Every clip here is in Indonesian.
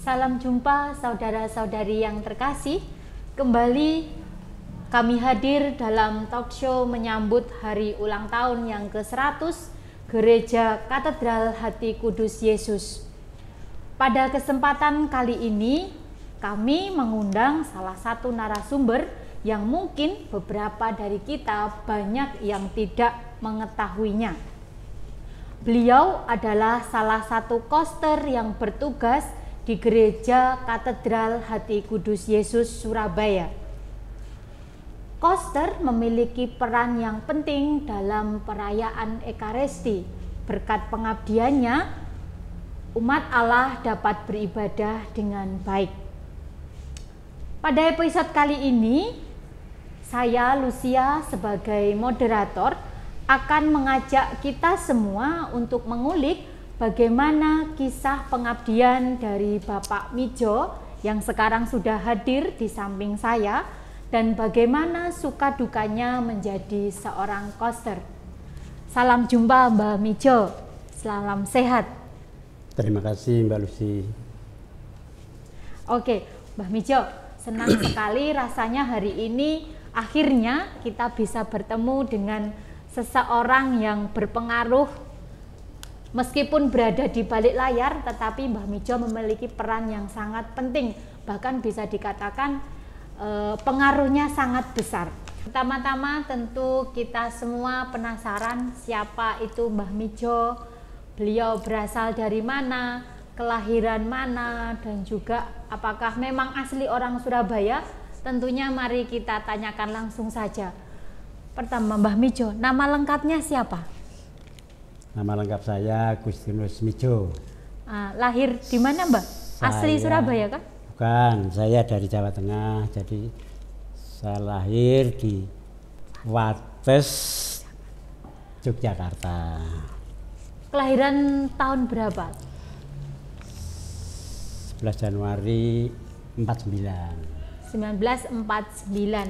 Salam jumpa saudara-saudari yang terkasih. Kembali kami hadir dalam talk show menyambut hari ulang tahun yang ke-100 Gereja Katedral Hati Kudus Yesus. Pada kesempatan kali ini kami mengundang salah satu narasumber yang mungkin beberapa dari kita banyak yang tidak mengetahuinya. Beliau adalah salah satu koster yang bertugas di Gereja Katedral Hati Kudus Yesus Surabaya. Koster memiliki peran yang penting dalam perayaan Ekaristi. Berkat pengabdiannya, umat Allah dapat beribadah dengan baik. Pada episode kali ini, saya Lucia sebagai moderator akan mengajak kita semua untuk mengulik bagaimana kisah pengabdian dari Bapak Mijo yang sekarang sudah hadir di samping saya dan bagaimana suka dukanya menjadi seorang koster. Salam jumpa Mbak Mijo, salam sehat. Terima kasih Mbak Lucy. Oke, Mbak Mijo, senang sekali rasanya hari ini akhirnya kita bisa bertemu dengan seseorang yang berpengaruh. Meskipun berada di balik layar, tetapi Mbah Mijo memiliki peran yang sangat penting, bahkan bisa dikatakan pengaruhnya sangat besar. Pertama-tama tentu kita semua penasaran siapa itu Mbah Mijo, beliau berasal dari mana, kelahiran mana, dan juga apakah memang asli orang Surabaya. Tentunya mari kita tanyakan langsung saja. Pertama, Mbah Mijo, nama lengkapnya siapa? Nama lengkap saya Agustinus Mijo. Lahir di mana Mbak? Asli Surabaya kah? Bukan, saya dari Jawa Tengah. Jadi saya lahir di Wates, Yogyakarta. Kelahiran tahun berapa? 11 Januari 49. 1949. Ya.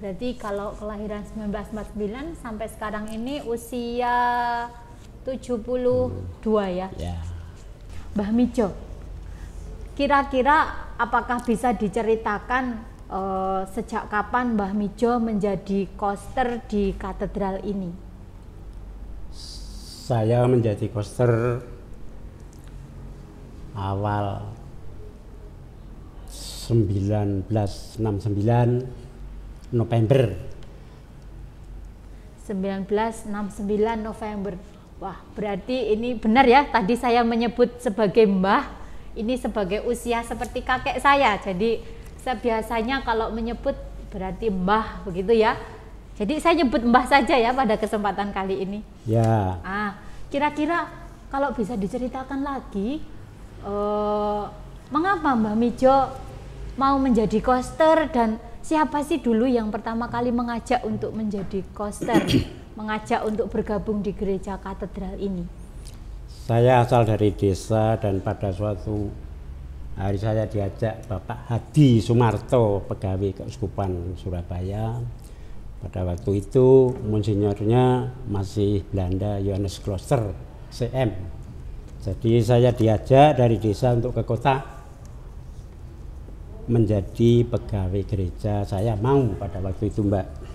Berarti kalau kelahiran 1949 sampai sekarang ini usia 72 ya. Ya. Mbah Mijo, kira-kira apakah bisa diceritakan sejak kapan Mbah Mijo menjadi koster di katedral ini? Saya menjadi koster awal 1969 November. 1969 November. Wah, berarti ini benar ya, tadi saya menyebut sebagai mbah, ini sebagai usia seperti kakek saya. Jadi saya biasanya kalau menyebut berarti mbah begitu ya. Jadi saya nyebut mbah saja ya pada kesempatan kali ini. Ya. Kira-kira kalau bisa diceritakan lagi, mengapa Mbah Mijo mau menjadi koster dan siapa sih dulu yang pertama kali mengajak untuk menjadi koster? Mengajak untuk bergabung di gereja katedral ini? Saya asal dari desa dan pada suatu hari saya diajak Bapak Hadi Sumarto, pegawai Keuskupan Surabaya. Pada waktu itu monsinyornya masih Belanda, Yohanes Kloster CM. Jadi saya diajak dari desa untuk ke kota menjadi pegawai gereja. Saya mau pada waktu itu, Mbak.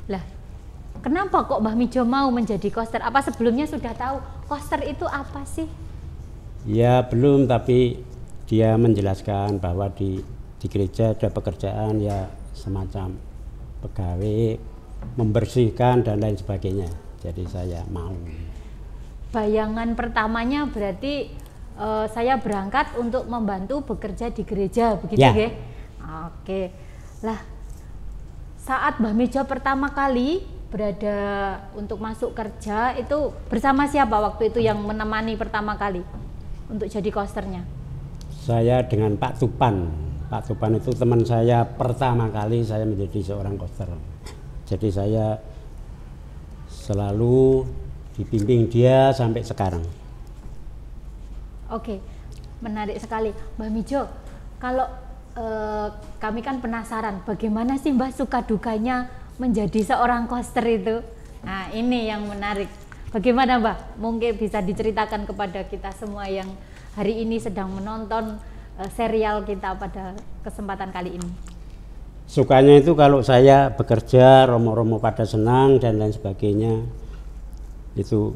Lah, kenapa kok Mbah Mijo mau menjadi koster? Apa sebelumnya sudah tahu koster itu apa sih? Ya belum, tapi dia menjelaskan bahwa di gereja ada pekerjaan ya semacam pegawai, membersihkan dan lain sebagainya. Jadi saya mau. Bayangan pertamanya berarti saya berangkat untuk membantu bekerja di gereja, begitu ya? Oke. Lah, saat Mbah Mijo pertama kali berada untuk masuk kerja itu bersama siapa waktu itu yang menemani pertama kali untuk jadi kosternya? Saya dengan Pak Tupan. Pak Tupan itu teman saya pertama kali saya menjadi seorang koster. Jadi saya selalu dibimbing dia sampai sekarang. Oke, menarik sekali. Mbah Mijo, kalau kami kan penasaran bagaimana sih Mbah suka dukanya menjadi seorang koster itu. Nah, ini yang menarik. Bagaimana Mbah? Mungkin bisa diceritakan kepada kita semua yang hari ini sedang menonton serial kita pada kesempatan kali ini? Sukanya itu kalau saya bekerja, romo-romo pada senang dan lain sebagainya, itu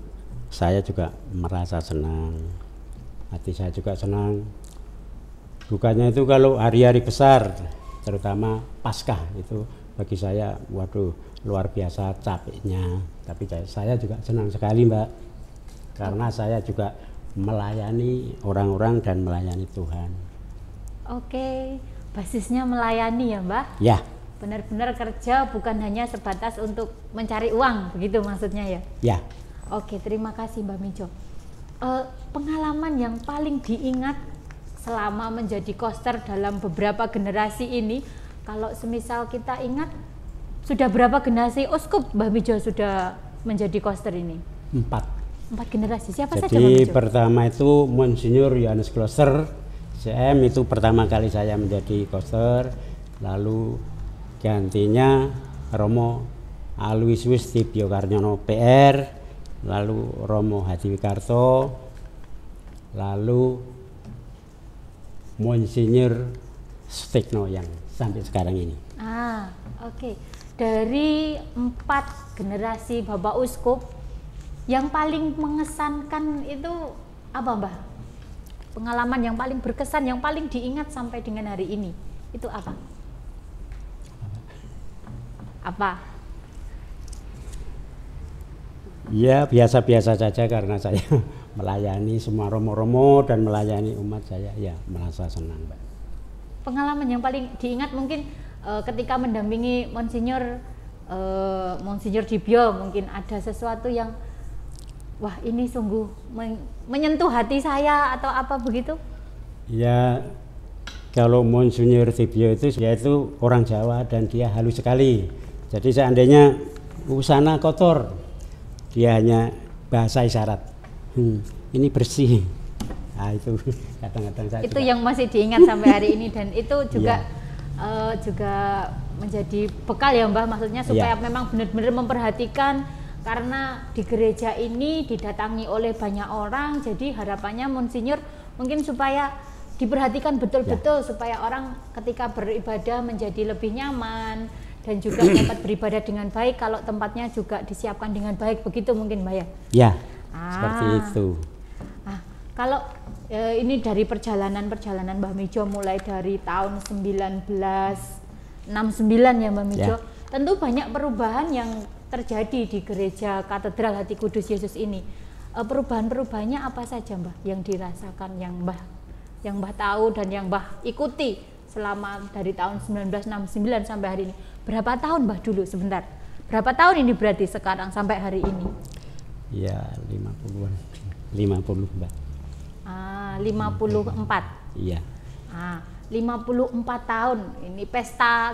saya juga merasa senang, hati saya juga senang. Dukanya itu kalau hari-hari besar, terutama Paskah, itu bagi saya waduh luar biasa capeknya. Tapi saya juga senang sekali, Mbak, karena saya juga melayani orang-orang dan melayani Tuhan. Oke, basisnya melayani ya, Mbah? Ya. Benar-benar kerja, bukan hanya sebatas untuk mencari uang, begitu maksudnya ya? Ya. Oke, terima kasih Mbak Mijo. Pengalaman yang paling diingat selama menjadi koster dalam beberapa generasi ini, kalau semisal kita ingat, sudah berapa generasi uskup Mbak Mijo sudah menjadi koster ini? 4 generasi. Siapa saja Mbak Mijo? Jadi pertama itu Monsinyur Yohanes Kloster CM, itu pertama kali saya menjadi koster. Lalu gantinya Romo Aloysius Tibio Karnyono PR, lalu Romo Hadi Wikarto, lalu Monsinyur Sutikno yang sampai sekarang ini. Oke. Dari 4 generasi Bapak Uskup, yang paling mengesankan itu apa, Mbah? Pengalaman yang paling berkesan, yang paling diingat sampai dengan hari ini, itu apa? Apa? Ya biasa-biasa saja, karena saya melayani semua romo-romo dan melayani umat, saya ya merasa senang, Mbak. Pengalaman yang paling diingat mungkin ketika mendampingi Monsinyur Dibio, mungkin ada sesuatu yang wah ini sungguh menyentuh hati saya atau apa begitu? Ya, kalau Monsinyur Dibio itu yaitu orang Jawa dan dia halus sekali. Jadi seandainya usana kotor, dia hanya bahasa isyarat. Ini bersih. Nah, itu kadang-kadang saya itu juga, yang masih diingat sampai hari ini, dan itu juga juga menjadi bekal ya, Mbah, maksudnya supaya memang benar-benar memperhatikan, karena di gereja ini didatangi oleh banyak orang, jadi harapannya Monsinyur mungkin supaya diperhatikan betul-betul supaya orang ketika beribadah menjadi lebih nyaman dan juga dapat beribadah dengan baik kalau tempatnya juga disiapkan dengan baik, begitu mungkin, Mbak ya? Ya, seperti itu. Kalau ini dari perjalanan Mbak Mijo mulai dari tahun 1969 ya, Mbak Mijo, tentu banyak perubahan yang terjadi di gereja Katedral Hati Kudus Yesus ini. Perubahan-perubahannya apa saja, Mbah, yang dirasakan, yang Mbah tahu dan yang Mbah ikuti selama dari tahun 1969 sampai hari ini? Berapa tahun, Mbah, dulu sebentar? Berapa tahun ini berarti sekarang sampai hari ini? Ya 50-an, 50, Mbak. 54. Iya. 54 tahun ini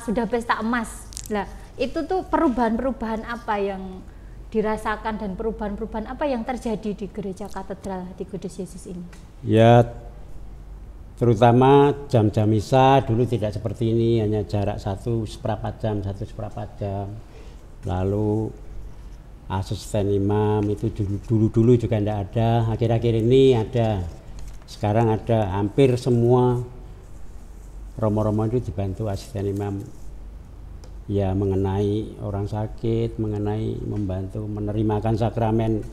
sudah pesta emas. Lah, itu tuh perubahan-perubahan apa yang dirasakan dan perubahan-perubahan apa yang terjadi di gereja Katedral Hati Kudus Yesus ini? Ya, terutama jam-jam misa dulu tidak seperti ini, hanya jarak 1/4 jam. Lalu asisten imam itu dulu juga tidak ada, akhir-akhir ini ada. Sekarang ada, hampir semua romo-romo itu dibantu asisten imam, ya mengenai orang sakit, mengenai membantu menerimakan sakramen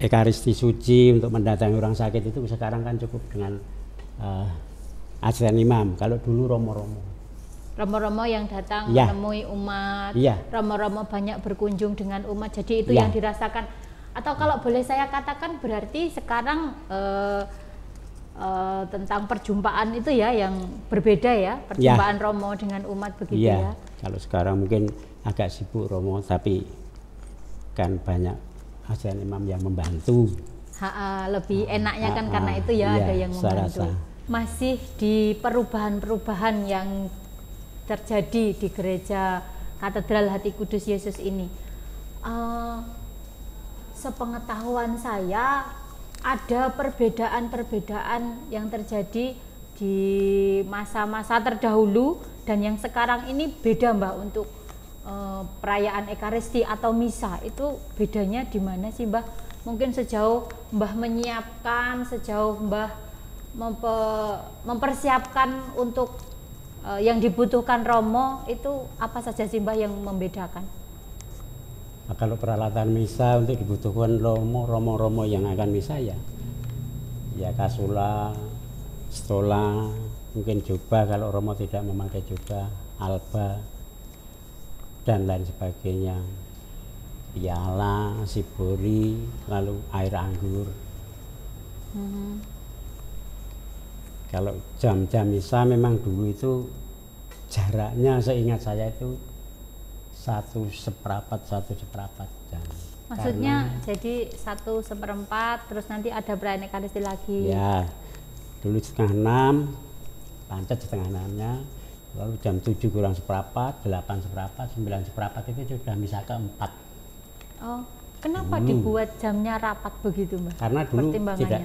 Ekaristi Suci untuk mendatangi orang sakit. Itu sekarang kan cukup dengan asisten imam. Kalau dulu romo-romo yang datang menemui umat, romo-romo banyak berkunjung dengan umat, jadi itu yang dirasakan. Atau kalau boleh saya katakan, berarti sekarang tentang perjumpaan itu ya yang berbeda ya, perjumpaan romo dengan umat, begitu ya. Kalau sekarang mungkin agak sibuk romo, tapi kan banyak asisten imam yang membantu. Lebih enaknya kan karena itu ya, ada yang membantu. Masih di perubahan-perubahan yang terjadi di gereja Katedral Hati Kudus Yesus ini, sepengetahuan saya ada perbedaan-perbedaan yang terjadi di masa-masa terdahulu dan yang sekarang ini beda, Mbak, untuk perayaan Ekaristi atau misa. Itu bedanya di mana sih, Mbak? mungkin sejauh Mbah menyiapkan, sejauh Mbah mempersiapkan untuk yang dibutuhkan Romo, itu apa saja sih Mbah yang membedakan? Nah, kalau peralatan misa untuk dibutuhkan romo yang akan misa ya kasula, stola, mungkin jubah kalau romo tidak memakai jubah, alba dan lain sebagainya, piala, sibori, lalu air anggur. Kalau jam-jam misa memang dulu itu jaraknya seingat saya itu 1/4 jam. Maksudnya jadi 1/4, terus nanti ada perayaan Ekaristi lagi. Ya, dulu 5:30, pancet 5:30-nya, lalu jam 7 kurang seperempat, 8 seperempat, 9 seperempat itu sudah misa keempat. Oh, kenapa dibuat jamnya rapat begitu Mbak? Karena dulu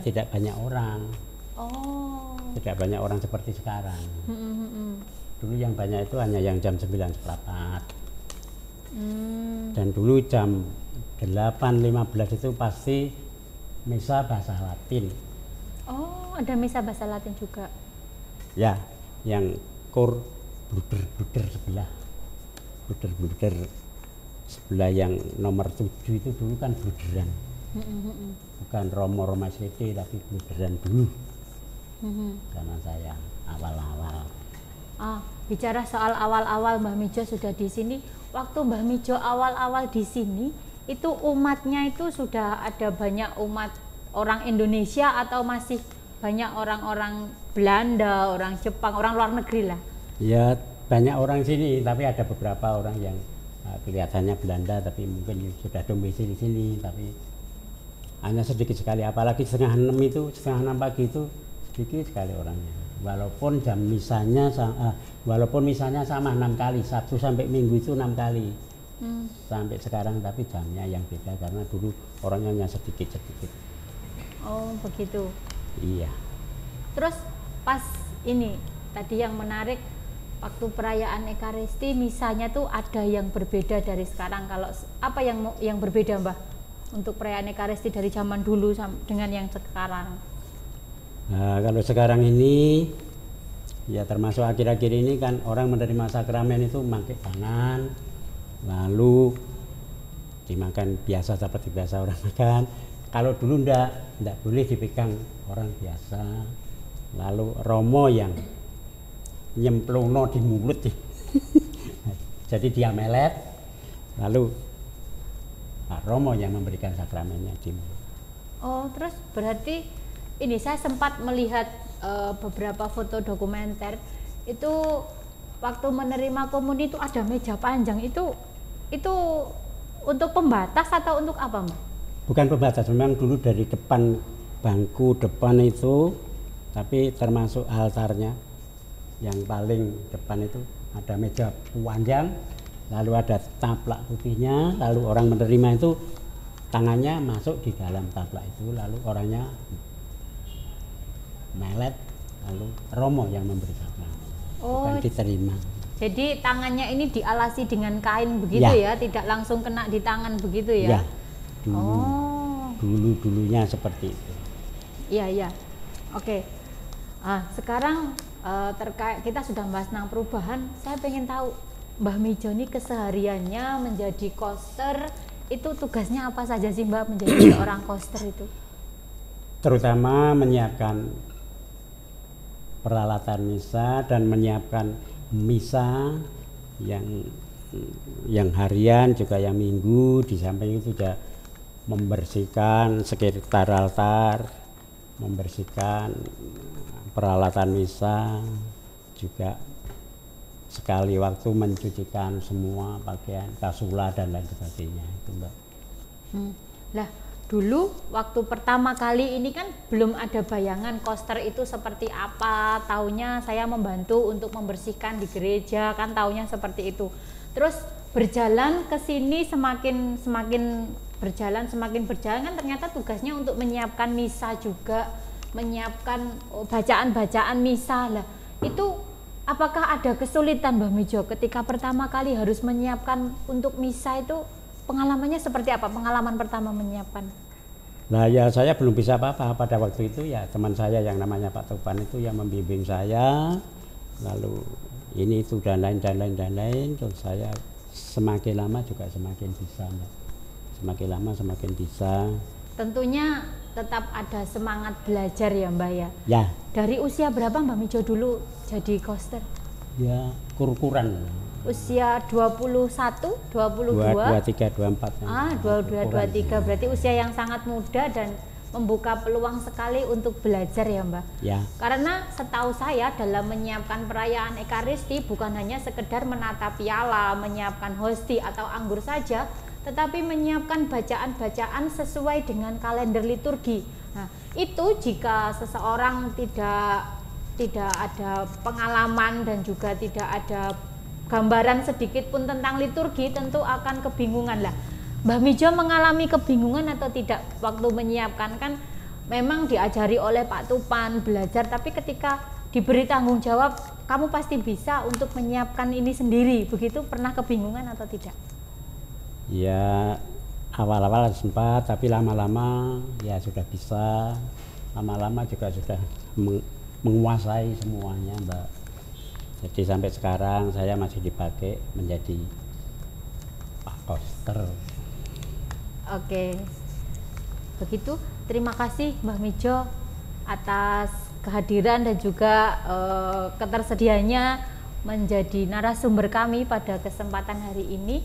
tidak banyak orang. Oh. Tidak banyak orang seperti sekarang. Dulu yang banyak itu hanya yang jam 9 seperempat. Dan dulu jam 8:15 itu pasti misa bahasa Latin. Oh, ada misa bahasa Latin juga. Ya, yang kor bluder sebelah. Bluder sebelah yang nomor 7 itu dulu kan bluderan. Bukan Romo Siti tapi bluderan dulu. Zaman saya awal-awal. Bicara soal awal-awal Mbah Mijo sudah di sini. Waktu Mbah Mijo awal-awal di sini, itu umatnya itu sudah ada banyak umat orang Indonesia atau masih banyak orang-orang Belanda, orang Jepang, orang luar negeri lah? Ya banyak orang sini, tapi ada beberapa orang yang kelihatannya Belanda tapi mungkin sudah domisili di sini, tapi hanya sedikit sekali. Apalagi 5:30 pagi itu sedikit sekali orangnya. Walaupun jam misanya sama 6 kali, Sabtu sampai Minggu itu 6 kali. Sampai sekarang, tapi jamnya yang beda karena dulu orangnya hanya sedikit-sedikit. Oh begitu. Iya. Terus pas ini tadi yang menarik, waktu perayaan Ekaristi misanya tuh ada yang berbeda dari sekarang. Kalau apa yang berbeda Mbah untuk perayaan Ekaristi dari zaman dulu dengan yang sekarang? Nah, kalau sekarang ini ya termasuk akhir-akhir ini kan orang menerima sakramen itu memakai tangan, lalu dimakan biasa seperti biasa orang makan. Kalau dulu enggak boleh dipegang orang biasa. Lalu romo yang nyemplono di mulut jadi dia melet, lalu romo yang memberikan sakramennya di mulut. Oh, terus berarti ini saya sempat melihat beberapa foto dokumenter itu waktu menerima komuni itu ada meja panjang, itu untuk pembatas atau untuk apa Mbak? Bukan pembatas, memang dulu dari depan, bangku depan itu, tapi termasuk altarnya yang paling depan itu ada meja panjang, lalu ada taplak putihnya, lalu orang menerima itu tangannya masuk di dalam taplak itu, lalu orangnya melet, lalu romo yang memberi sakramen. Bukan diterima. Jadi tangannya ini dialasi dengan kain begitu ya, tidak langsung kena di tangan begitu ya? Ya, dulunya seperti itu. Iya. Oke. Sekarang terkait kita sudah bahas tentang perubahan, saya pengen tahu Mbah Mijo ini kesehariannya menjadi koster, itu tugasnya apa saja sih Mbak menjadi seorang koster itu? Terutama menyiapkan peralatan misa dan menyiapkan misa yang harian juga yang minggu. Di samping itu juga membersihkan sekitar altar, membersihkan peralatan misa, juga sekali waktu mencucikan semua pakaian, kasula dan lain sebagainya itu Mbak. Lah dulu waktu pertama kali ini kan belum ada bayangan koster itu seperti apa, taunya saya membantu untuk membersihkan di gereja, kan taunya seperti itu. Terus berjalan ke sini semakin berjalan kan ternyata tugasnya untuk menyiapkan misa juga, menyiapkan bacaan-bacaan misa. Lah itu apakah ada kesulitan Mbah Mijo ketika pertama kali harus menyiapkan untuk misa itu? Pengalamannya seperti apa? Pengalaman pertama menyiapkan? Nah ya saya belum bisa apa-apa pada waktu itu, ya teman saya yang namanya Pak Tupan itu yang membimbing saya, lalu ini itu dan lain terus saya semakin lama juga semakin bisa Mbak. Semakin lama semakin bisa. Tentunya tetap ada semangat belajar ya Mbak ya. Ya. Dari usia berapa Mbak Mijo dulu jadi koster? Ya kur-kuran. Usia 21, 22? 23, 24. 22, 23. Berarti usia yang sangat muda dan membuka peluang sekali untuk belajar ya Mbak. Ya. Karena setahu saya dalam menyiapkan perayaan Ekaristi bukan hanya sekedar menata piala, menyiapkan hosti atau anggur saja, tetapi menyiapkan bacaan-bacaan sesuai dengan kalender liturgi. Nah, itu jika seseorang tidak ada pengalaman dan juga tidak ada gambaran sedikit pun tentang liturgi, tentu akan kebingungan lah. Mbah Mijo mengalami kebingungan atau tidak waktu menyiapkan? Kan memang diajari oleh Pak Tupan belajar, tapi ketika diberi tanggung jawab, kamu pasti bisa untuk menyiapkan ini sendiri. Begitu, pernah kebingungan atau tidak? Ya awal-awal sempat, tapi lama-lama ya sudah bisa, lama-lama juga sudah menguasai semuanya Mbak. Jadi sampai sekarang saya masih dipakai menjadi Pak Koster. Oke, begitu. Terima kasih Mbah Mijo atas kehadiran dan juga ketersediaannya menjadi narasumber kami pada kesempatan hari ini.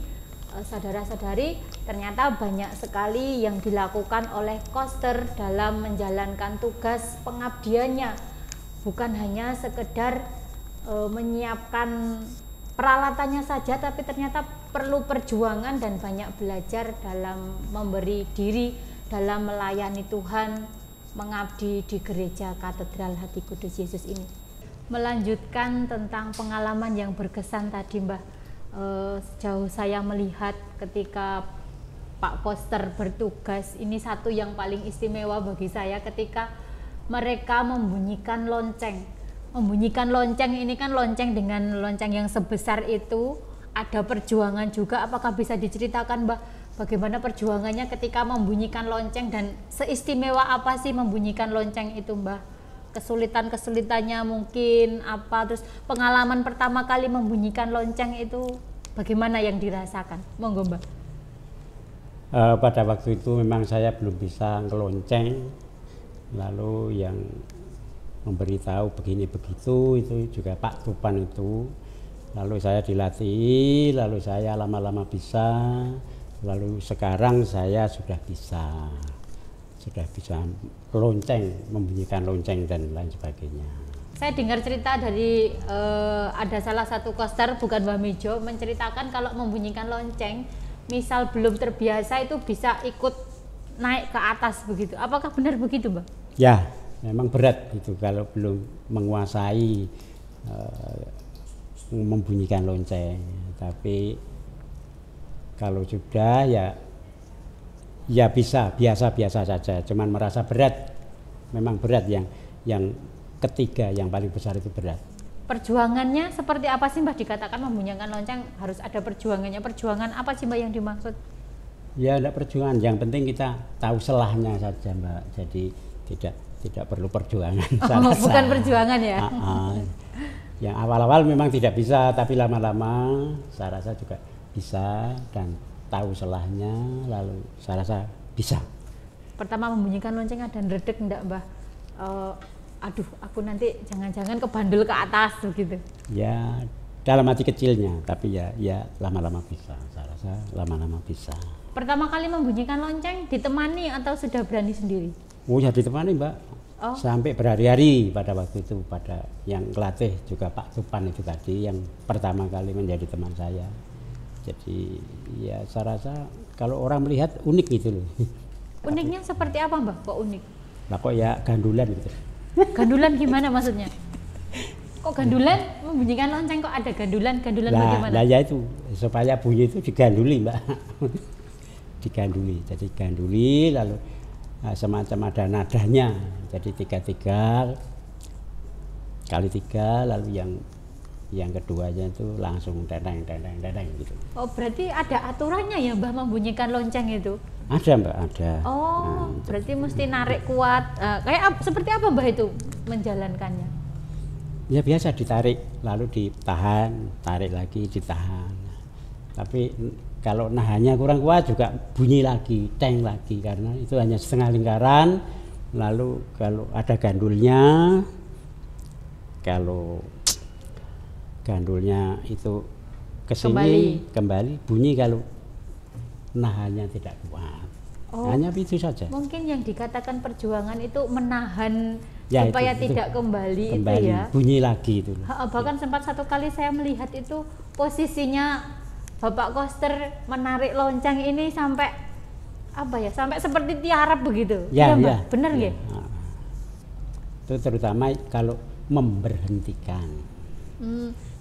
Saudara-saudari, ternyata banyak sekali yang dilakukan oleh koster dalam menjalankan tugas pengabdiannya. Bukan hanya sekedar menyiapkan peralatannya saja, tapi ternyata perlu perjuangan dan banyak belajar dalam memberi diri, dalam melayani Tuhan, mengabdi di gereja Katedral Hati Kudus Yesus ini. Melanjutkan tentang pengalaman yang berkesan tadi Mbah, sejauh saya melihat ketika Pak Koster bertugas, ini satu yang paling istimewa bagi saya ketika mereka membunyikan lonceng. Membunyikan lonceng ini kan lonceng dengan lonceng yang sebesar itu, ada perjuangan juga. Apakah bisa diceritakan Mbah bagaimana perjuangannya ketika membunyikan lonceng dan seistimewa apa sih membunyikan lonceng itu Mbah? Kesulitan-kesulitannya mungkin apa, terus pengalaman pertama kali membunyikan lonceng itu bagaimana yang dirasakan? Monggo Mbak. Pada waktu itu memang saya belum bisa ngelonceng, lalu yang memberitahu begini begitu itu juga Pak Tupan itu, lalu saya dilatih, lalu saya lama-lama bisa, lalu sekarang saya sudah bisa lonceng, membunyikan lonceng dan lain sebagainya. Saya dengar cerita dari ada salah satu koster, bukan Mbah Mijo, menceritakan kalau membunyikan lonceng, misal belum terbiasa itu bisa ikut naik ke atas begitu. Apakah benar begitu Mbak? Ya, memang berat itu kalau belum menguasai membunyikan lonceng. Tapi kalau sudah ya bisa, biasa-biasa saja, cuman merasa berat, memang berat yang ketiga, yang paling besar itu berat. Perjuangannya seperti apa sih Mbah, dikatakan membunyikan lonceng harus ada perjuangannya, perjuangan apa sih Mbak yang dimaksud? Ya ada perjuangan, yang penting kita tahu selahnya saja Mbak, jadi tidak perlu perjuangan. Bukan perjuangan ya? Yang awal-awal memang tidak bisa, tapi lama-lama saya rasa juga bisa dan tahu selahnya, lalu saya rasa bisa. Pertama membunyikan lonceng ada ndredeg enggak Mbah? Aduh, aku nanti jangan-jangan kebandul ke atas begitu. Ya dalam hati kecilnya, tapi ya lama-lama bisa, saya rasa lama-lama bisa. Pertama kali membunyikan lonceng ditemani atau sudah berani sendiri? Oh ya ditemani Mbak. Oh. Sampai berhari-hari pada waktu itu, pada yang kelatih juga Pak Tupan itu tadi yang pertama kali menjadi teman saya. Jadi ya saya rasa kalau orang melihat unik gitu loh. Uniknya seperti apa Mbak? Kok unik? Lah kok ya gandulan gitu. Gandulan gimana maksudnya? Kok gandulan membunyikan lonceng kok ada gandulan bagaimana? Lah ya itu supaya bunyi itu diganduli Mbak. Diganduli, jadi ganduli lalu semacam ada nadanya, jadi 3 kali 3 lalu yang yang keduanya itu langsung dadang gitu. Oh, berarti ada aturannya ya Mbah membunyikan lonceng itu? Ada Mbak, ada. Oh, berarti mesti narik kuat. Seperti apa Mbah itu menjalankannya? Ya biasa ditarik, lalu ditahan, tarik lagi, ditahan. Tapi kalau nahannya kurang kuat juga bunyi lagi, teng lagi, karena itu hanya setengah lingkaran. Lalu kalau ada gandulnya, kalau gandulnya itu kesini kembali bunyi kalau nahannya tidak kuat. Hanya itu saja. Mungkin yang dikatakan perjuangan itu menahan ya, supaya itu tidak kembali itu ya. Bunyi lagi itu. Bahkan sempat satu kali saya melihat itu posisinya Bapak Koster menarik lonceng ini sampai apa ya? Sampai seperti tiarap begitu. Ya, Mbak? ya. Benar nggih? Ya. Itu terutama kalau memberhentikan.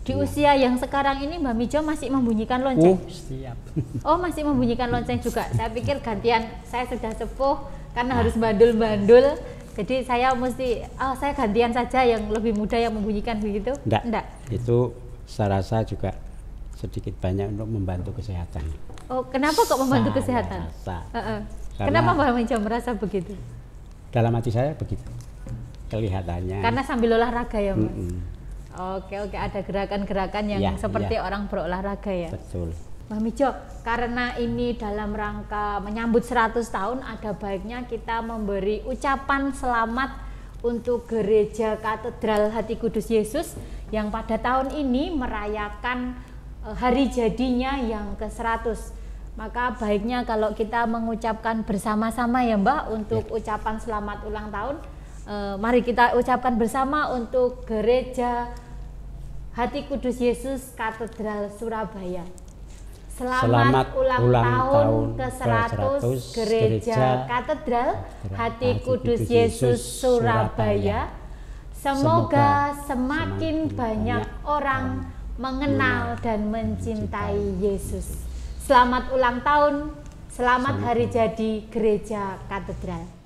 Di usia yang sekarang ini Mbak Mijo masih membunyikan lonceng? Siap. Oh, masih membunyikan lonceng juga. Saya pikir gantian, saya sudah sepuh karena harus bandul-bandul. Jadi saya mesti, saya gantian saja yang lebih muda yang membunyikan begitu? Enggak. Itu saya rasa juga sedikit banyak untuk membantu kesehatan. Oh, kenapa kok membantu kesehatan? Kenapa Mbak Mijo merasa begitu? Dalam hati saya begitu. Kelihatannya. Karena sambil olahraga ya Mbak? Oke, ada gerakan-gerakan yang seperti orang berolahraga ya. Betul. Mbak Mijo, karena ini dalam rangka menyambut 100 tahun, ada baiknya kita memberi ucapan selamat untuk Gereja Katedral Hati Kudus Yesus yang pada tahun ini merayakan hari jadinya yang ke-100. Maka baiknya kalau kita mengucapkan bersama-sama ya Mbak untuk ucapan selamat ulang tahun. Mari kita ucapkan bersama untuk Gereja Hati Kudus Yesus Katedral Surabaya. Selamat ulang tahun ke-100 Gereja Katedral Hati Kudus Yesus Surabaya. Semoga semakin banyak orang mengenal dan mencintai Yesus. Selamat ulang tahun, selamat hari jadi Gereja Katedral.